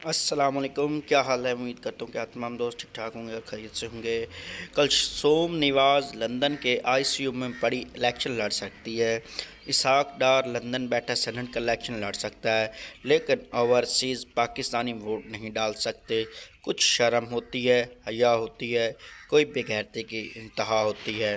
अस्सलामुअलैकुम, क्या हाल है। उम्मीद करता हूँ कि आप तमाम दोस्त ठीक ठाक होंगे और खैरियत से होंगे। कल सोम निवाज़ लंदन के आईसीयू में बड़ी इलेक्शन लड़ सकती है। इसहाक डार लंदन बैठा सेनेट का इलेक्शन लड़ सकता है, लेकिन ओवरसीज़ पाकिस्तानी वोट नहीं डाल सकते। कुछ शर्म होती है, हया होती है, कोई बेगैरती की इंतहा होती है।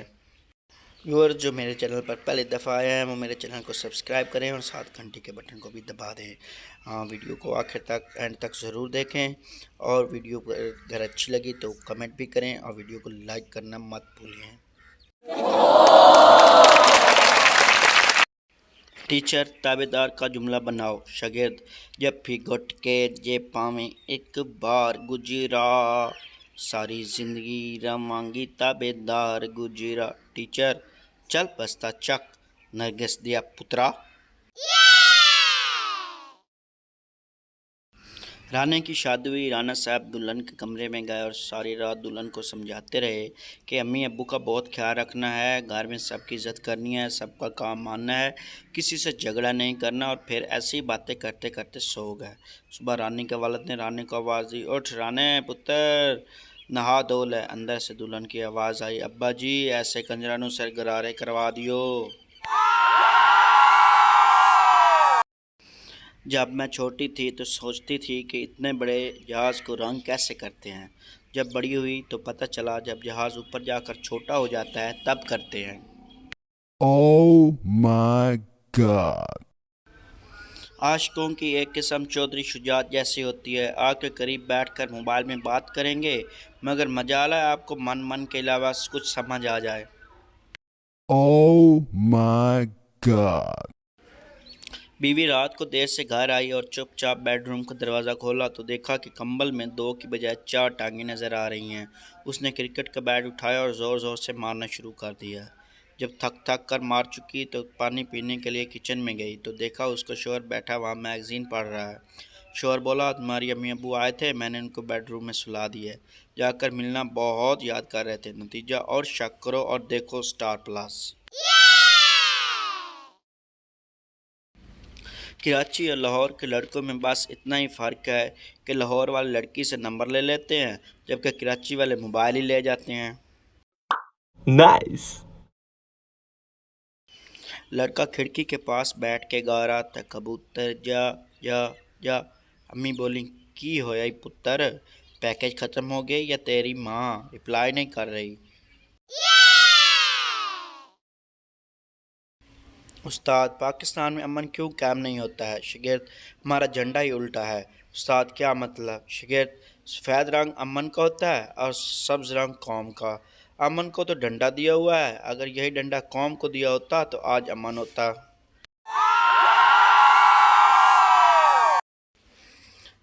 व्यूअर्स जो मेरे चैनल पर पहली दफ़ा आए हैं वो मेरे चैनल को सब्सक्राइब करें और साथ घंटी के बटन को भी दबा दें। हाँ, वीडियो को आखिर तक एंड तक ज़रूर देखें और वीडियो अगर अच्छी लगी तो कमेंट भी करें और वीडियो को लाइक करना मत भूलिए। टीचर ताबेदार का जुमला बनाओ। शागिर्द जब भी घुट के जे पावें एक बार गुजरा, सारी जिंदगी रवांगी ताबेदार गुजरा। टीचर चल बस्ता चक नरगिस दिया पुत्रा। राना की शादी हुई। राना साहब दुल्हन के कमरे में गए और सारी रात दुल्हन को समझाते रहे कि अम्मी अब्बू का बहुत ख्याल रखना है, घर में सबकी इज्जत करनी है, सबका काम मानना है, किसी से झगड़ा नहीं करना। और फिर ऐसी बातें करते करते सो गए। सुबह रानी के वालिद ने रानी को आवाज़ दी, उठ राने पुत्र, नहा धो ले। अंदर से दुल्हन की आवाज़ आई, अब्बा जी ऐसे कंजरानू सिर गरारे करवा दियो। जब मैं छोटी थी तो सोचती थी कि इतने बड़े जहाज़ को रंग कैसे करते हैं। जब बड़ी हुई तो पता चला जब जहाज़ ऊपर जाकर छोटा हो जाता है तब करते हैं। Oh my God. आशिकों की एक किस्म चौधरी शुजात जैसी होती है। आग के करीब बैठकर मोबाइल में बात करेंगे, मगर मजाल है आपको मन मन के अलावा कुछ समझ आ जाए। Oh my God. बीवी रात को देर से घर आई और चुपचाप बेडरूम का दरवाज़ा खोला तो देखा कि कंबल में दो की बजाय चार टांगें नज़र आ रही हैं। उसने क्रिकेट का बैट उठाया और ज़ोर ज़ोर से मारना शुरू कर दिया। जब थक थक कर मार चुकी तो पानी पीने के लिए किचन में गई तो देखा उसका शोहर बैठा वहाँ मैगज़ीन पढ़ रहा है। शोहर बोला, तुम्हारी अम्मी अब्बू आए थे, मैंने उनको बेडरूम में सुला दिया। जाकर मिलना बहुत याद कर रहे थे। नतीजा और शक करो और देखो स्टार प्लस। कराची और लाहौर के लड़कों में बस इतना ही फ़र्क है कि लाहौर वाले लड़की से नंबर ले लेते हैं, जबकि कराची वाले मोबाइल ही ले जाते हैं। Nice. लड़का खिड़की के पास बैठ के गा रहा था, कबूतर जा जा जा। अम्मी बोली, की होया पुत्तर, पैकेज ख़त्म हो गए या तेरी माँ रिप्लाई नहीं कर रही। उस्ताद पाकिस्तान में अमन क्यों कायम नहीं होता है। शागिर्द हमारा झंडा ही उल्टा है। उस्ताद क्या मतलब। शागिर्द सफ़ेद रंग अमन का होता है और सब्ज़ रंग कौम का। अमन को तो डंडा दिया हुआ है, अगर यही डंडा कौम को दिया होता तो आज अमन होता।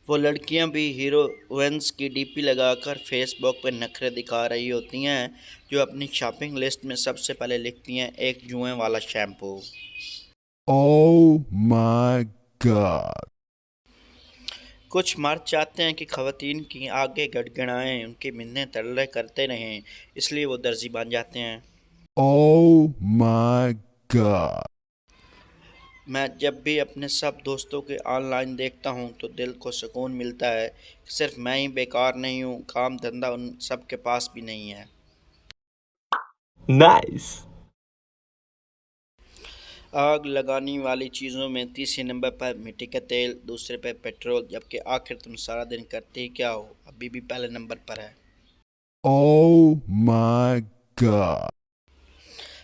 वो लड़कियां भी हीरोइंस की डीपी लगाकर फेसबुक पर नखरे दिखा रही होती हैं, जो अपनी शॉपिंग लिस्ट में सबसे पहले लिखती हैं एक जुएं वाला शैम्पू। Oh my God. कुछ मर्द चाहते हैं कि ख़वातीन की आगे गड़गड़ाएं, उनकी मिन्नतें तरले करते रहें, इसलिए वो दर्जी बन जाते हैं। Oh my God. मैं जब भी अपने सब दोस्तों के ऑनलाइन देखता हूँ तो दिल को सुकून मिलता है कि सिर्फ मैं ही बेकार नहीं हूँ, काम धंधा उन सब के पास भी नहीं है। Nice. आग लगाने वाली चीज़ों में तीसरे नंबर पर मिट्टी का तेल, दूसरे पर पेट्रोल, जबकि आखिर तुम सारा दिन करते ही क्या हो, अभी भी पहले नंबर पर है। Oh my God.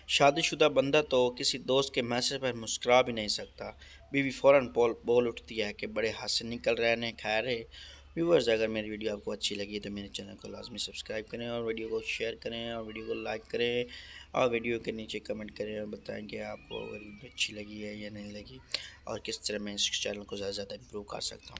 शादीशुदा बंदा तो किसी दोस्त के मैसेज पर मुस्कुरा भी नहीं सकता। बीवी फ़ौरन बोल उठती है कि बड़े हाथ से निकल रहे हैं। खैर है व्यूवर्स, अगर मेरी वीडियो आपको अच्छी लगी तो मेरे चैनल को लाजमी सब्सक्राइब करें और वीडियो को शेयर करें और वीडियो को लाइक करें और वीडियो के नीचे कमेंट करें और बताएं कि आपको वीडियो अच्छी लगी है या नहीं लगी और किस तरह मैं इस चैनल को ज़्यादा से ज़्यादा इम्प्रूव कर सकता हूँ।